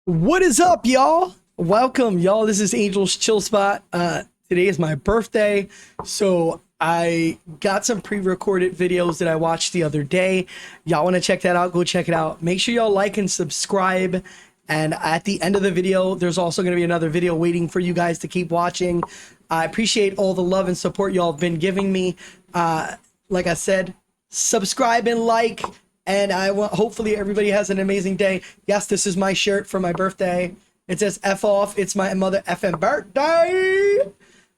What is up, y'all? Welcome, y'all. This is Angel's Chill Spot. Today is my birthday, so I got some pre-recorded videos that I watched the other day. Y'all want to check that out? Go check it out. Make sure y'all like and subscribe. And at the end of the video, there's also going to be another video waiting for you guys to keep watching. I appreciate all the love and support y'all have been giving me. Like I said, subscribe and like. And I want, hopefully everybody has an amazing day. Yes, this is my shirt for my birthday. It says F off. It's my mother effing birthday.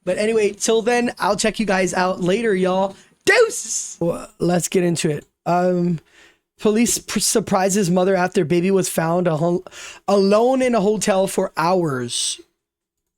But anyway, till then, I'll check you guys out later, y'all. Deuces. Well, let's get into it. Police surprises mother after baby was found alone in a hotel for hours.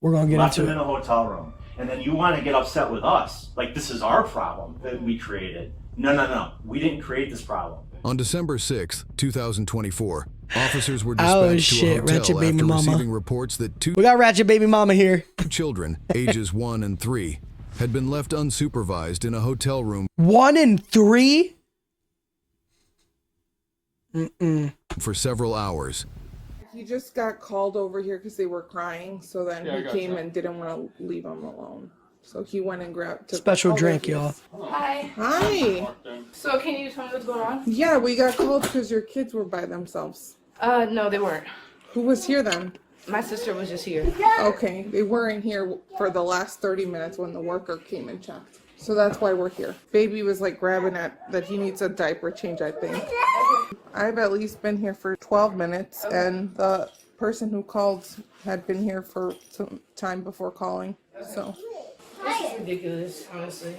We're going to get into it. In a hotel room. And then you want to get upset with us. Like this is our problem that we created. No. We didn't create this problem. On December 6th, 2024, officers were dispatched to a Ratchet hotel baby after mama. receiving reports that We got Ratchet baby mama here. children, ages 1 and 3, had been left unsupervised in a hotel room 1 and 3? for several hours. He just got called over here because they were crying, so then he came and didn't want to leave them alone. So he went and grabbed Special drink, y'all. Hi. Hi. So can you tell me what's going on? Yeah, we got called because your kids were by themselves. No, they weren't. Who was here then? My sister was just here. Okay, they weren't here for the last 30 minutes when the worker came and checked. So that's why we're here. Baby was like grabbing at that he needs a diaper change, I think. I've at least been here for 12 minutes, and the person who called had been here for some time before calling. So This is ridiculous, honestly.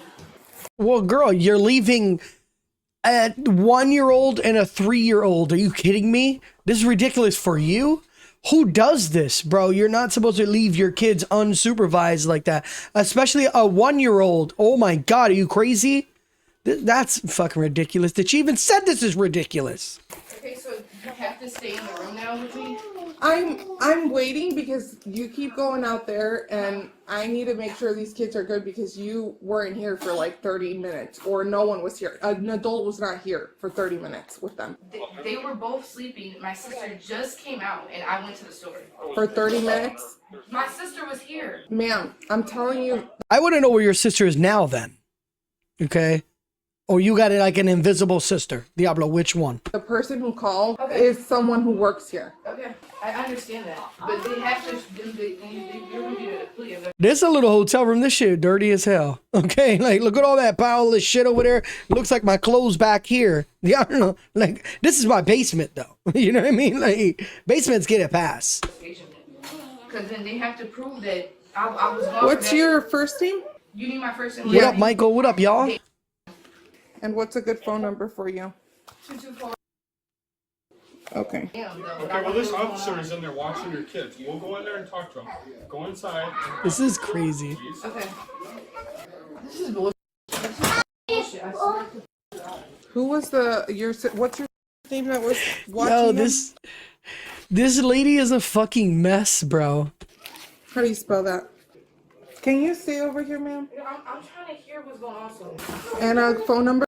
Well, girl, you're leaving a 1-year-old and a 3-year-old. Are you kidding me? This is ridiculous for you. Who does this, bro? You're not supposed to leave your kids unsupervised like that, especially a 1-year-old. Oh my God, are you crazy? That's fucking ridiculous. That she even said this is ridiculous. Okay, so you have to stay in the room now with me? I'm waiting because you keep going out there, and I need to make sure these kids are good because you weren't here for like 30 minutes, or no one was here. An adult was not here for 30 minutes with them. They were both sleeping. My sister just came out and I went to the store. For 30 minutes? My sister was here. Ma'am, I'm telling you, I want to know where your sister is now then. Okay? Or you got like an invisible sister. Diablo, which one? the person who called Okay. is someone who works here. Okay, I understand that. But they have to, you're going to be a plea of This a little hotel room. This shit dirty as hell. Okay, like look at all that pile of shit over there. Looks like my clothes back here. Yeah, I don't know. Like this is my basement though. You know what I mean? Like basements get a pass. because then they have to prove that I was gone. What's for that. your first name? You need my first and What up, Michael? What up, y'all? And what's a good phone number for you? 224. Okay. Damn, though. Okay, well, this officer is in there watching your kids. We'll go in there and talk to him. Go inside. This is crazy. Okay. This is bullshit. Bullshit. I swear. Who was what's your name that was watching Yo, him? this lady is a fucking mess, bro. How do you spell that? Can you stay over here, ma'am? I'm trying to hear what's going on. So And a phone number?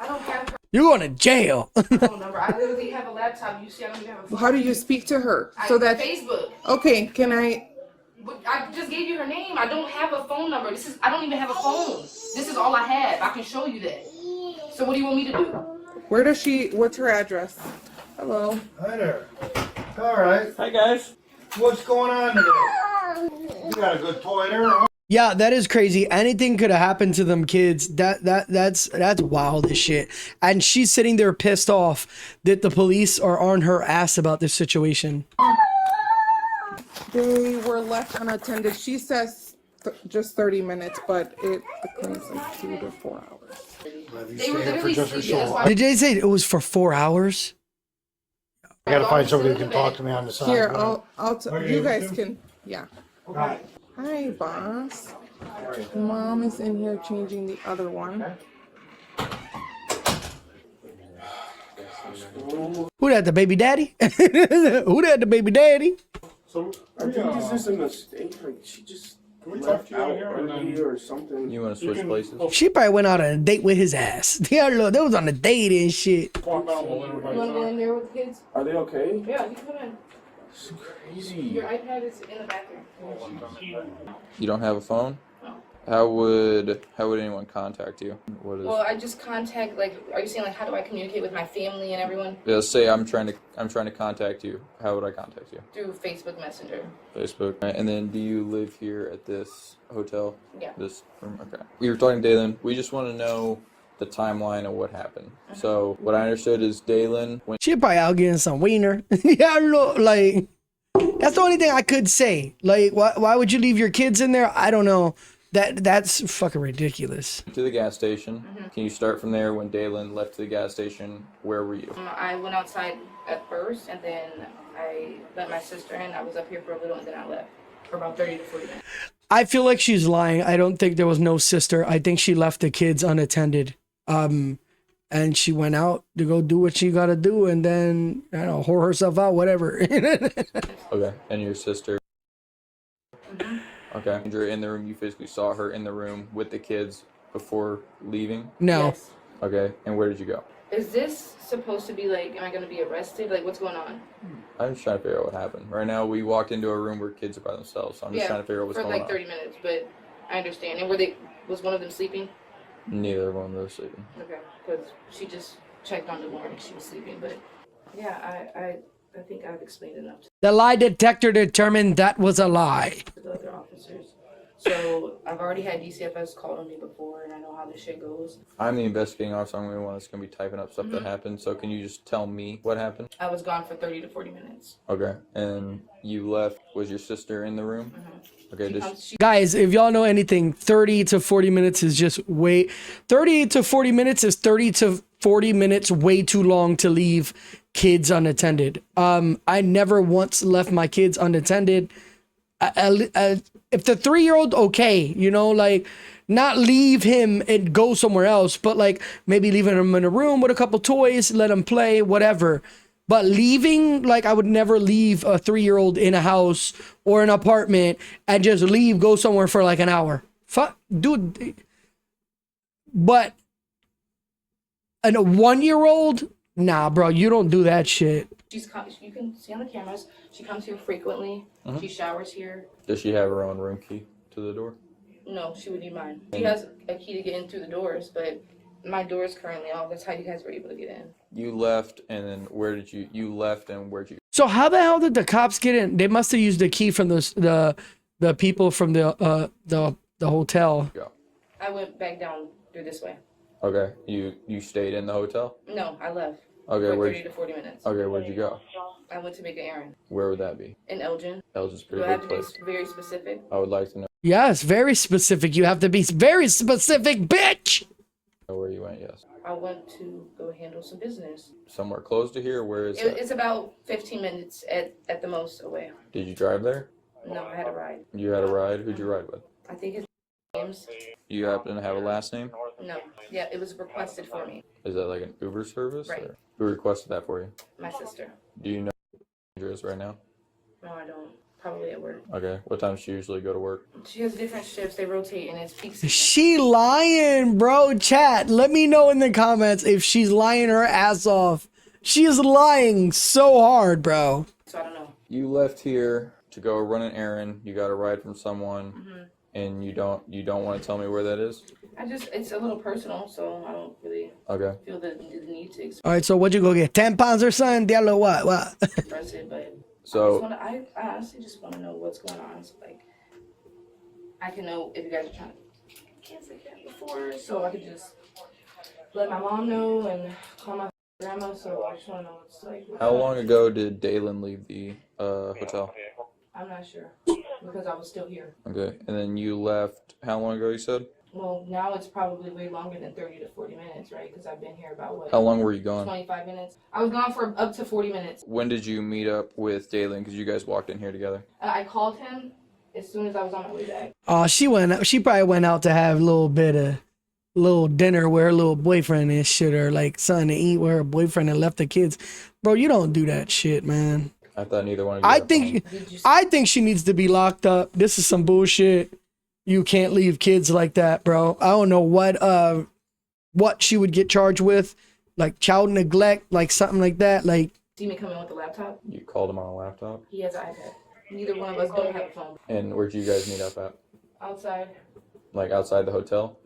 I don't have her You're going to jail. phone number. I literally have a laptop. You see, I don't even have a phone. How do you speak to her? So that Facebook. okay, can I But I just gave you her name. I don't have a phone number. I don't even have a phone. This is all I have. I can show you that. So what do you want me to do? what's her address? Hello. Hi there. All right. Hi, guys. What's going on today? You got a good toy there, huh? Yeah, that is crazy. Anything could have happened to them kids. That's wild as shit. And she's sitting there pissed off that the police are on her ass about this situation. They were left unattended. She says just 30 minutes, but it claims like 2 to 4 hours. They were literally sleeping. That's why Did they say it was for 4 hours? I gotta find somebody who can talk to me on the side. Here, I'll you guys too? can, yeah. Hi. Hi, boss. Mom is in here changing the other one. Who that, the baby daddy? Who that, the baby daddy? So, I think it's just a mistake. Like she just can we talk left to you out out here and early then? or something. You want to switch places? She probably went out on a date with his ass. Yeah, look, they was on a date and shit. Walk out and we'll let you everybody want to go talk. in there with the kids? Are they okay? Yeah, you come in. It's crazy. Your iPad is in the bathroom. You don't have a phone? No. How would anyone contact you? What is? Well, I just contact, like, are you saying, like, how do I communicate with my family and everyone? Yeah, say I'm trying to contact you. How would I contact you? Through Facebook Messenger. Facebook. Right. And then, do you live here at this hotel? Yeah. This room. Okay. We were talking to Dalen. We just want to know the timeline of what happened. So what I understood is Dalen went. She probably out getting some wiener. Yeah, look, like that's the only thing I could say. Like, why would you leave your kids in there? I don't know. That's fucking ridiculous. To the gas station. Can you start from there? When Dalen left to the gas station, where were you? I went outside at first, and then I let my sister in. I was up here for a little, and then I left for about 30 to 40 minutes. I feel like she's lying. I don't think there was no sister. I think she left the kids unattended. And she went out to go do what she gotta do, and then I don't know, whore herself out, whatever. Okay. And your sister. Okay. You're in the room. You physically saw her in the room with the kids before leaving. No. Yes. Okay. And where did you go? Is this supposed to be like, am I going to be arrested? Like, what's going on? I'm just trying to figure out what happened. Right now, we walked into a room where kids are by themselves, so I'm just trying to figure out what's for going like on. 30 minutes, but I understand. And was one of them sleeping? Neither one of those sleeping. Okay, because she just checked on the morning, she was sleeping, but yeah, I think I've explained enough The lie detector determined that was a lie. to the other officers. So I've already had DCFS called on me before, and I know how this shit goes. I'm the investigating officer. I'm the one that's going to be typing up stuff that happened. So can you just tell me what happened? I was gone for 30 to 40 minutes. Okay. And you left. Was your sister in the room? Okay. Guys, if y'all know anything, 30 to 40 minutes is just 30 to 40 minutes is 30 to 40 minutes way too long to leave kids unattended. I never once left my kids unattended. If the 3-year-old, okay, you know, like not leave him and go somewhere else, but like maybe leaving him in a room with a couple toys, let him play, whatever. But leaving, like I would never leave a 3-year-old in a house or an apartment and just leave, go somewhere for like an hour. Fuck, dude. But a 1-year-old, nah, bro, you don't do that shit. You can see on the cameras, she comes here frequently. She showers here. Does she have her own room key to the door? No, she would need mine. She has a key to get in through the doors, but my door is currently off. That's how you guys were able to get in. You left, and then you left, and where'd you go? So how the hell did the cops get in? They must have used the key from the people from the hotel. Go. I went back down through this way. Okay. You stayed in the hotel? No, I left. Okay, for 30 to 40 minutes. Okay, where'd you go? I went to make an errand. Where would that be? In Elgin. Elgin's a Do pretty I have big to be place. very specific? I would like to know Yes, very specific. You have to be very specific, bitch. where you went, yes. I went to go handle some business. Somewhere close to here? Where is that? It's about 15 minutes at the most away. Did you drive there? No, I had a ride. You had a ride? Who'd you ride with? I think his name's You happen to have a last name? no. Yeah, it was requested for me. Is that like an Uber service? Right. Or who requested that for you? My sister. Do you know who your is right now? No, I don't. Probably at work. Okay. What time does she usually go to work? She has different shifts. They rotate, and it's peak season. She lying, bro. Chat, let me know in the comments if she's lying her ass off. She is lying so hard, bro. So I don't know. You left here to go run an errand. You got a ride from someone, and you don't want to tell me where that is? It's a little personal, so I don't really Okay. feel the need to All right, so what'd you go get? 10 pounds or something? Diablo, what? express it, but So I honestly just want to know what's going on. So like, I can know if you guys are trying to cancel it before, so I could just let my mom know and call my grandma. So I just want to know what's like. how long ago did Dalen leave the hotel? I'm not sure because I was still here. Okay. And then you left how long ago, you said? Well, now it's probably way longer than 30 to 40 minutes, right? Because I've been here about what? How long were you gone? 25 minutes. I was gone for up to 40 minutes. When did you meet up with Dalen? Because you guys walked in here together. I called him as soon as I was on my way back. Oh, she probably went out to have a little bit of little dinner with her little boyfriend and shit, or like something to eat with her boyfriend and left the kids. Bro, you don't do that shit, man. I thought neither one of you. I think she needs to be locked up. This is some bullshit. You can't leave kids like that, bro. I don't know what she would get charged with, like child neglect, like something like that. Like see me come in with a laptop. You called him on a laptop. He has an iPad. Neither one of us don't have a phone. And where'd you guys meet up at? Outside. Like outside the hotel?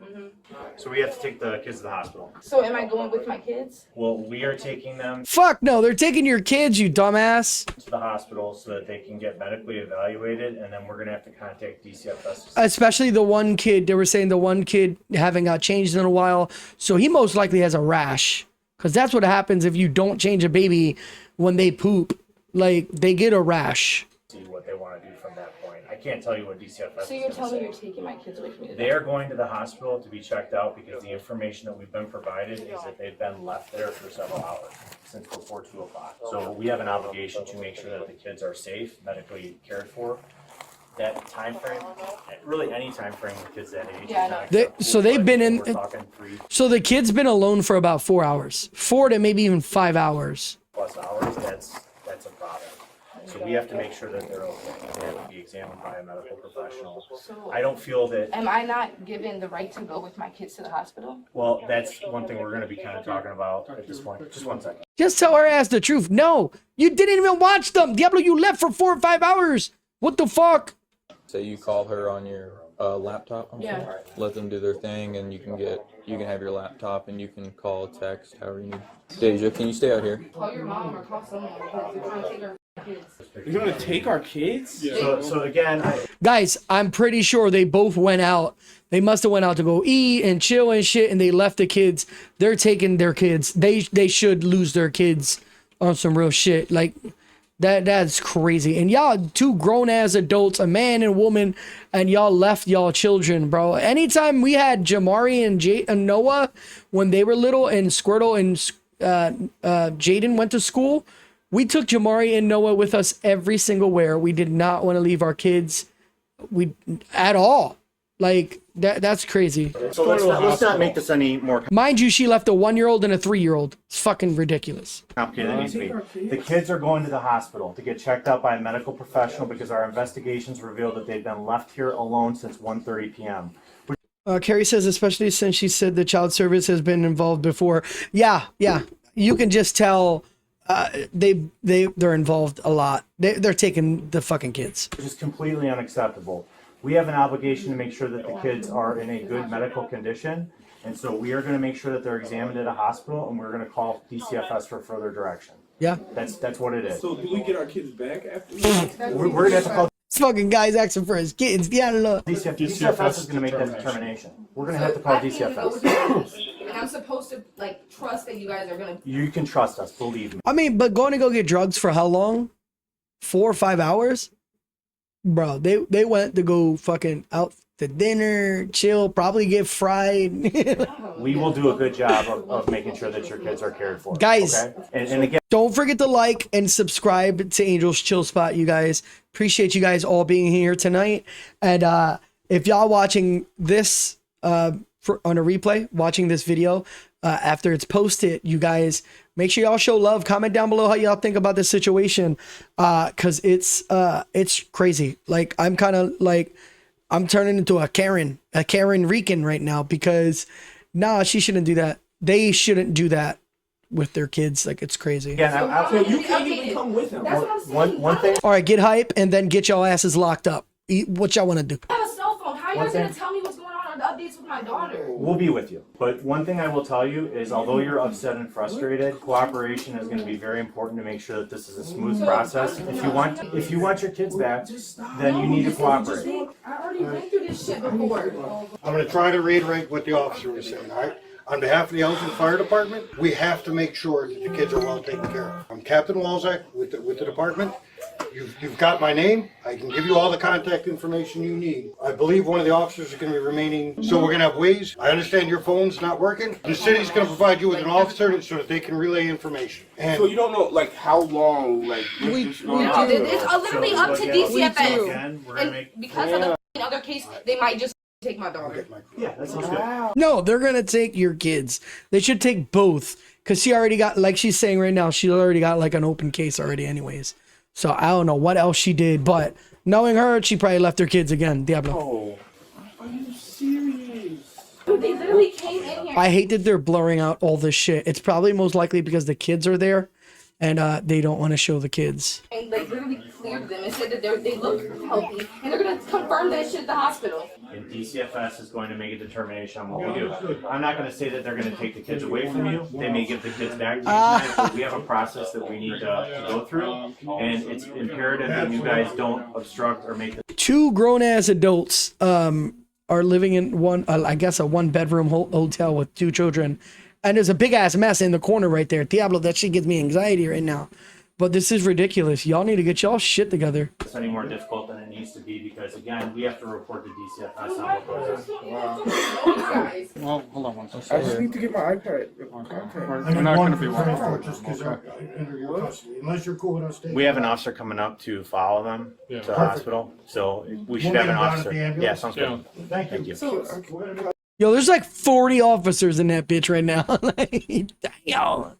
So we have to take the kids to the hospital. So am I going with my kids? Well, we are taking them Fuck no, they're taking your kids, you dumbass. to the hospital so that they can get medically evaluated, and then we're gonna have to contact DCFS. Especially the one kid, they were saying the one kid haven't got changed in a while, so he most likely has a rash. Because that's what happens if you don't change a baby when they poop. Like, they get a rash. See what they want to do from that point. I can't tell you what DCFS So is you're gonna telling me say. you're taking my kids away from me? They are going to the hospital to be checked out because the information that we've been provided is that they've been left there for several hours since before 2 o'clock. So we have an obligation to make sure that the kids are safe, medically cared for. That time frame, really any time frame with kids that age. Yeah, I is know. not They- acceptable, so they've but been in- We're talking 3+ So the kid's been alone for about 4 hours. 4 to maybe even 5 hours. hours. That's a problem. So we have to make sure that they're okay. They have to be examined by a medical professional. So I don't feel that. am I not given the right to go with my kids to the hospital? Well, that's one thing we're going to be kind of talking about at this point. Just 1 second. Just tell her ass the truth. No, you didn't even watch them. Diablo, you left for 4 or 5 hours. What the fuck? Say you call her on your laptop. Yeah. Let them do their thing, and you can have your laptop, and you can call, text, however you need. Deja, can you stay out here? Call your mom or call someone because they're trying to take our kids. You're gonna take our kids? So again, Guys, I'm pretty sure they both went out. They must have went out to go eat and chill and shit, and they left the kids. They're taking their kids. They should lose their kids on some real shit. Like, that's crazy. And y'all two grown ass adults, a man and woman, and y'all left y'all children, bro. Anytime we had Jamari and Noah when they were little, and Squirtle and Jaden went to school, we took Jamari and Noah with us every single where. We did not want to leave our kids at all. Like, that's crazy. so let's not make this any more Mind you, she left a 1-year-old and a 3-year-old. It's fucking ridiculous. complicated than it needs to be. The kids are going to the hospital to get checked out by a medical professional because our investigations revealed that they've been left here alone since 1:30 p.m. Carrie says, especially since she said the child service has been involved before. Yeah. You can just tell they're involved a lot. They're taking the fucking kids. Which is completely unacceptable. We have an obligation to make sure that the kids are in a good medical condition, and so we are going to make sure that they're examined at a hospital, and we're going to call DCFS for further direction. Yeah. That's what it is. So do we get our kids back after? We're going to have to call This fucking guy's asking for his kids. Yeah, look. DCFS is going to make that determination. We're going to have to call I can't even go with DCFS. you. And I'm supposed to like trust that you guys are gonna. You can trust us, believe me. I mean, but going to go get drugs for how long? 4 or 5 hours? Bro, they went to go fucking out to dinner, chill, probably get fried. We will do a good job of making sure that your kids are cared for. Guys. Okay? And again, Don't forget to like and subscribe to Angel's Chill Spot, you guys. Appreciate you guys all being here tonight. And if y'all watching this on a replay, watching this video after it's posted, you guys make sure y'all show love. Comment down below how y'all think about this situation, because it's crazy. Like, I'm kind of like, I'm turning into a Karen Rican right now, because she shouldn't do that. They shouldn't do that with their kids. Like, it's crazy. again, So you can't even come with him. That's what I'm saying. one thing. All right, get hype and then get y'all asses locked up. What y'all want to do? I have a cell phone. How are you One guys gonna thing- tell me what's going on the updates with my daughter? We'll be with you. But one thing I will tell you is, although you're upset and frustrated, cooperation is going to be very important to make sure that this is a smooth process. If you want your kids back, then you need to cooperate. I already went through this shit before. I'm gonna try to reiterate what the officer was saying, all right? On behalf of the Elgin Fire Department, we have to make sure that the kids are well taken care of. I'm Captain Walzak with the department. You've got my name. I can give you all the contact information you need. I believe one of the officers is gonna be remaining, so we're gonna have ways. I understand your phone's not working. The city's gonna provide you with an officer so that they can relay information. And So you don't know like how long like this is going on? It's literally up to DCFS. Again, we're going to And make. because of the other case, they might just take my daughter. Yeah, that sounds good. No, they're gonna take your kids. They should take both, because she already got, like she's saying right now, she already got like an open case already anyways. So I don't know what else she did, but knowing her, she probably left her kids again. Diablo. Oh, are you serious? Dude, they literally came in here. I hate that they're blurring out all this shit. It's probably most likely because the kids are there, and they don't want to show the kids. And like literally cleared them and said that they look healthy and they're gonna confirm that shit at the hospital. And DCFS is going to make a determination on what we do. I'm not going to say that they're going to take the kids away from you. They may give the kids back to you tonight, but we have a process that we need to go through, and it's imperative that you guys don't obstruct or make the 2 grown-ass adults are living in one, I guess, a 1-bedroom hotel with 2 children, and there's a big-ass mess in the corner right there. Diablo, that shit gives me anxiety right now. But this is ridiculous. Y'all need to get y'all shit together. It's any more difficult than it needs to be because, again, we have to report to DCFS on what goes on. Well, hold on one second. I just need to get my iPad. We're not going to be walking. Just because they're under your custody, unless you're cool with us taking. We have an officer coming up to follow them Yeah. to the hospital, so we should We'll have get an them down at officer. the ambulance? Yeah, sounds good. Yeah. Thank you. So, Yo, there's like 40 officers in that bitch right now. Like, damn.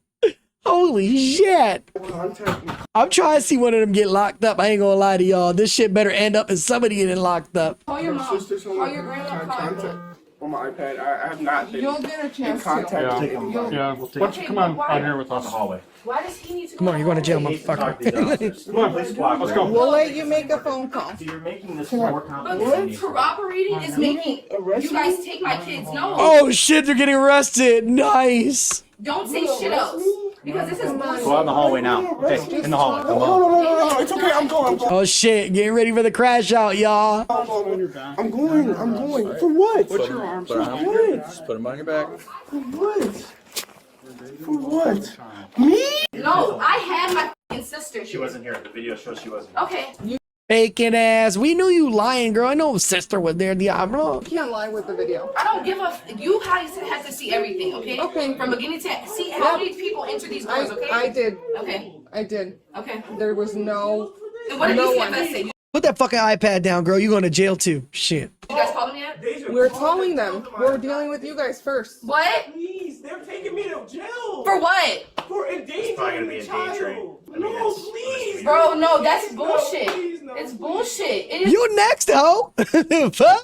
Holy shit. Contact me. I'm trying to see one of them get locked up. I ain't gonna lie to y'all. This shit better end up as somebody getting locked up. Call your mom. Sister, Call your grandma. Call your contact mom. on my iPad. I have not been you'll get a in chance contact. to. Yeah. Take them by. Yeah. Why don't you come on out here with On the us? hallway. Why does he need to go? Come on, you're going to jail, I hate to talk to these motherfucker. officers. Come on, please cooperate. Let's go. We'll let you make a phone call. See, you're making this more But complicated. than it needs to be. corroborating is making you guys take my kids. No. Oh shit, they're getting arrested. Nice. Don't say shit else. Because this is bullshit. Go out in the hallway now. Okay, in the hallway. Come on. No, it's okay. I'm going. Oh shit, getting ready for the crash out, y'all. I'm going. For what? What's your arms? Put 'em on your back. Just put them on your back. For what? For what? No, I had my fucking sister. She wasn't here. The video shows she wasn't here. Okay. Faking ass. We knew you lying, girl. I know sister was there, Diablo. Can't lie with the video. I don't give a. You guys have to see everything, okay? Okay. From beginning to end. See how many people enter these doors, okay? I did. Okay. I did. Okay. There was no. And what did No DCFS one. say? You Put that fucking iPad down, girl. You going to jail too. Shit. guys called them yet? We're calling them. We're dealing with you guys first. What? Please, they're taking me to jail. For what? For It's probably gonna be endangering a the day train. child. I mean, No, it's- please. Bro, no, that's Please, bullshit. please, no, It's please. bullshit. It is You next, hoe. Fuck.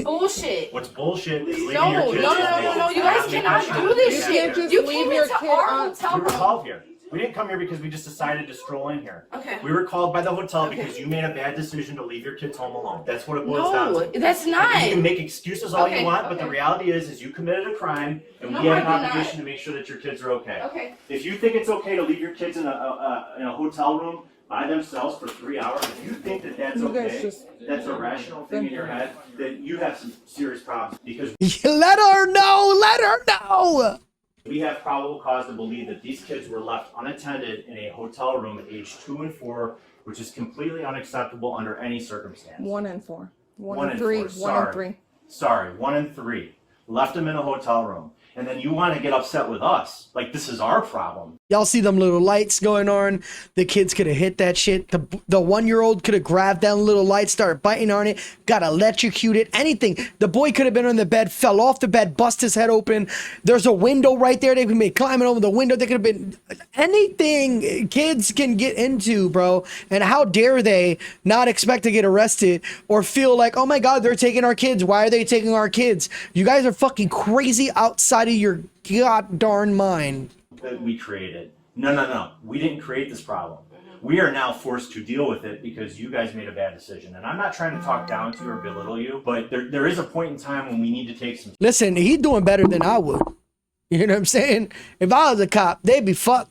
bullshit. What's bullshit is leaving No, your no, kids. no, no, no. You guys cannot do this You shit. can't just You leave came your into kid our on- hotel We were room. called here. We didn't come here because we just decided to stroll in here. Okay. We were called by the hotel because you made a bad decision to leave your kids home alone. That's what it boils down No, to. that's You can not. make excuses all Okay, you want, but the okay. reality is you committed a crime, and No, we have I an did not. obligation to make sure that your kids are okay. Okay. If you think it's okay to leave your kids in a hotel room by themselves for 3 hours, if you think that that's You guys okay, just- that's a rational thing in your head, then you have some serious problems because Let her know. Let her know. we have probable cause to believe that these kids were left unattended in a hotel room at age 2 and 4, which is completely unacceptable under any circumstance. 1 and 4. 1 One and and 3. 1 4, sorry. and 3. Sorry, 1 and 3. Left them in a hotel room. And then you want to get upset with us. Like, this is our problem. Y'all see them little lights going on? The kids could have hit that shit. The 1-year-old could have grabbed that little light, started biting on it, got electrocuted, anything. The boy could have been on the bed, fell off the bed, bust his head open. There's a window right there. They could be climbing over the window. They could have been anything kids can get into, bro. And how dare they not expect to get arrested or feel like, oh my God, they're taking our kids. Why are they taking our kids? You guys are fucking crazy outside of your god darn mind. That we created. No. We didn't create this problem. We are now forced to deal with it because you guys made a bad decision. And I'm not trying to talk down to you or belittle you, but there is a point in time when we need to take some. Listen, he's doing better than I would. You know what I'm saying? If I was a cop, they'd be fucked.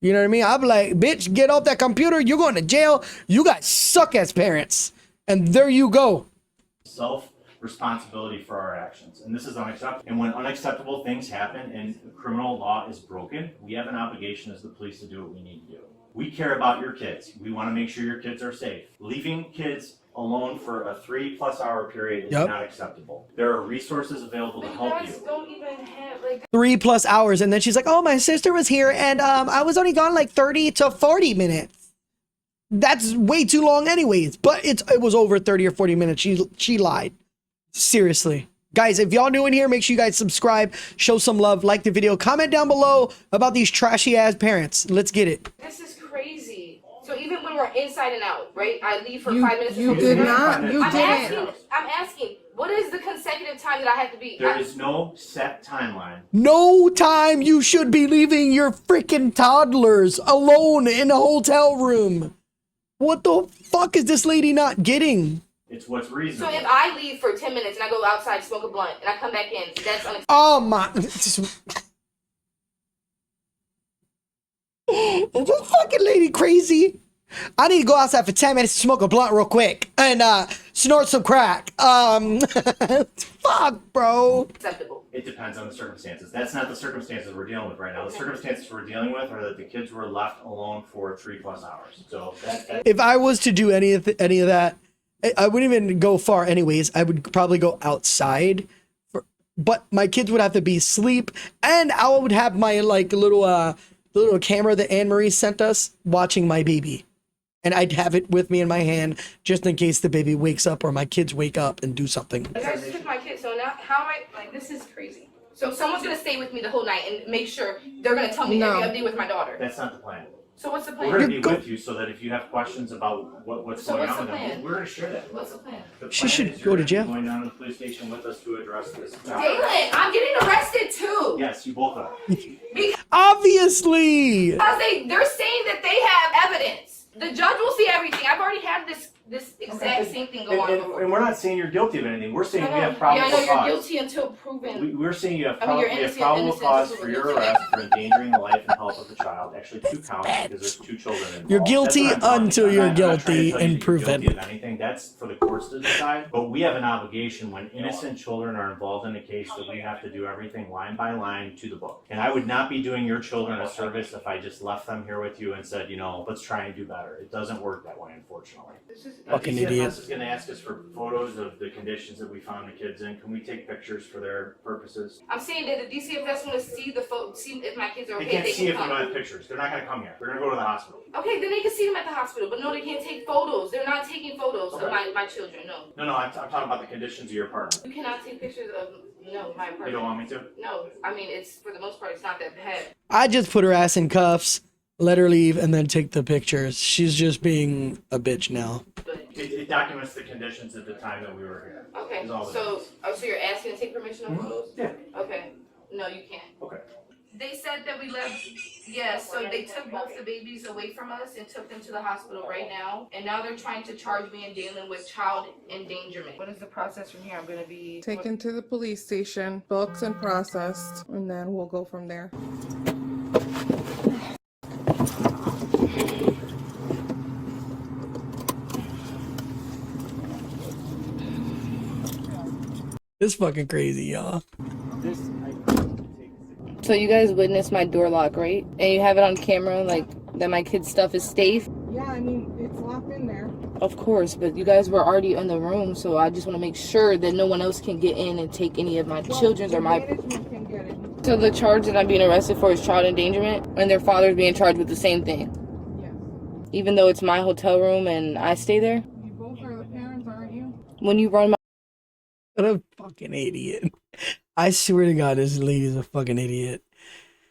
You know what I mean? I'd be like, bitch, get off that computer. You're going to jail. You guys suck as parents. And there you go. Self-responsibility for our actions. And this is unacceptable. And when unacceptable things happen and criminal law is broken, we have an obligation as the police to do what we need to do. We care about your kids. We want to make sure your kids are safe. Leaving kids alone for a 3+ hour period is Yep. not acceptable. There are resources available to But you help guys you. don't even have like. 3+ hours. And then she's like, oh, my sister was here. And I was only gone like 30 to 40 minutes. That's way too long anyways. But it was over 30 or 40 minutes. She lied. Seriously. Guys, if y'all new in here, make sure you guys subscribe, show some love, like the video, comment down below about these trashy ass parents. Let's get it. This is crazy. So even when we're inside and out, right? I leave for You 5 minutes. you to did come not. back. You I'm didn't. asking, what is the consecutive time that I have to be? There is no set timeline. No time you should be leaving your freaking toddlers alone in a hotel room. What the fuck is this lady not getting? It's what's So reasonable. if I leave for 10 minutes and I go outside, smoke a blunt, and I come back in, that's unacceptable. Oh my. Is this fucking lady crazy? I need to go outside for 10 minutes to smoke a blunt real quick and snort some crack. Fuck, bro. Acceptable. It depends on the circumstances. That's not the circumstances we're dealing with right now. The circumstances we're dealing with are that the kids were left alone for 3+ hours. So that If I was to do any of that, I wouldn't even go far anyways. I would probably go outside. But my kids would have to be asleep, and I would have my like little camera that Anne Marie sent us watching my baby. And I'd have it with me in my hand just in case the baby wakes up or my kids wake up and do something. Like, I just took my kids, so now how am I, like, this is crazy. So someone's gonna stay with me the whole night and make sure they're gonna tell me No. every update with my daughter. that's not the plan. So what's the We're plan? going to be with you so that if you have questions about what's So going what's on the with them, plan? we're going to share that. What's the plan? The She plan should is go you're to gonna be jail. Going down to the police station with us to address this. Dalen, I'm getting arrested too. Yes, you both are. Obviously. Because they're saying that they have evidence. The judge will see everything. I've already had this exact same thing go on before. And we're not saying you're guilty of anything. We're saying I we know. have probable yeah, I know you're cause. guilty until proven. We're saying you have, I mean, you're we have innocent, probable innocent cause until for your proven arrest for endangering the life and health of the child. Actually, 2 counts because there's 2 children involved. You're guilty That's what I'm until talking you're about. I'm not trying to guilty tell you and that you're proven. guilty of anything. That's for the courts to decide. But we have an obligation when innocent children are involved in a case that we have to do everything line by line to the book. And I would not be doing your children a service if I just left them here with you and said, you know, let's try and do better. It doesn't work that way, unfortunately. Fucking DCFS idiot. is going to ask us for photos of the conditions that we found the kids in. Can we take pictures for their purposes? I'm saying that the DCFS want to see the photo, see if my kids are They okay. can't They see can if you come. don't have pictures. They're not going to come here. They're going to go to the hospital. Okay, then they can see them at the hospital, but no, they can't take photos. They're not taking photos of my children. No, No, I'm talking about the conditions of your apartment. you cannot take pictures of my apartment. You don't want me to? No, I mean it's for the most part it's not that bad. I just put her ass in cuffs, let her leave, and then take the pictures. She's just being a bitch now. But It documents the conditions at the time that we were here. okay, Is all it so so you're asking to take permission of photos? Yeah. Okay, no, you can't. Okay. They said that we left. Yes, so they took both the babies away from us and took them to the hospital right now. And now they're trying to charge me and Dalen with child endangerment. What is the process from here? I'm gonna be Taken to the police station, booked and processed, and then we'll go from there. It's fucking crazy, y'all. So you guys witnessed my door lock, right? And you have it on camera, like that my kid's stuff is safe. Yeah, I mean, it's locked in there. Of course, but you guys were already in the room, so I just want to make sure that no one else can get in and take any of my children's or my. Management can get it. So the charge that I'm being arrested for is child endangerment, and their father's being charged with the same thing, Yes. even though it's my hotel room and I stay there. You both are the parents, aren't you? When you run my What a fucking idiot. I swear to God, this lady's a fucking idiot.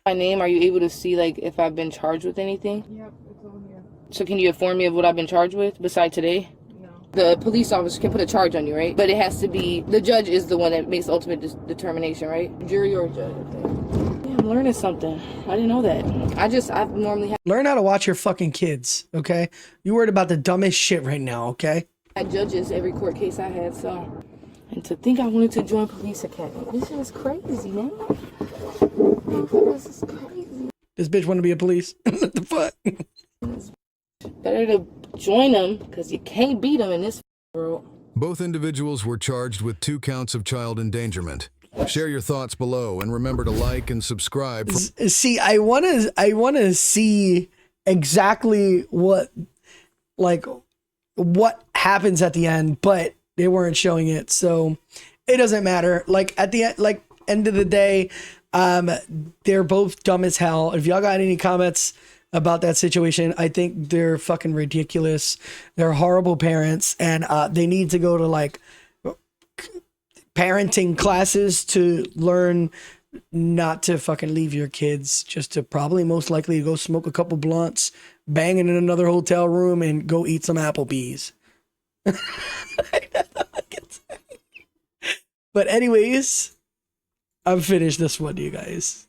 name, are you able to see like if I've been charged with anything? Yep, it's on here. So can you inform me of what I've been charged with besides today? No. The police officer can put a charge on you, right? But it has to be, the judge is the one that makes the ultimate determination, right? Jury or judge. Yeah, I'm learning something. I didn't know that. I've normally Learn how to watch your fucking kids, okay? You worried about the dumbest shit right now, okay? had judges every court case I had, so. And to think I wanted to join police academy. This is crazy, man. This is crazy. This bitch want to be a police. What the fuck? Better to join them, because you can't beat them in this world. Both individuals were charged with 2 counts of child endangerment. Share your thoughts below and remember to like and subscribe. See, I want to see exactly what happens at the end, but they weren't showing it, so it doesn't matter. Like at the end of the day, they're both dumb as hell. If y'all got any comments about that situation, I think they're fucking ridiculous. They're horrible parents, and they need to go to like parenting classes to learn not to fucking leave your kids, just to probably most likely go smoke a couple blunts, bang in another hotel room, and go eat some Applebee's. But anyways, I've finished this one, you guys.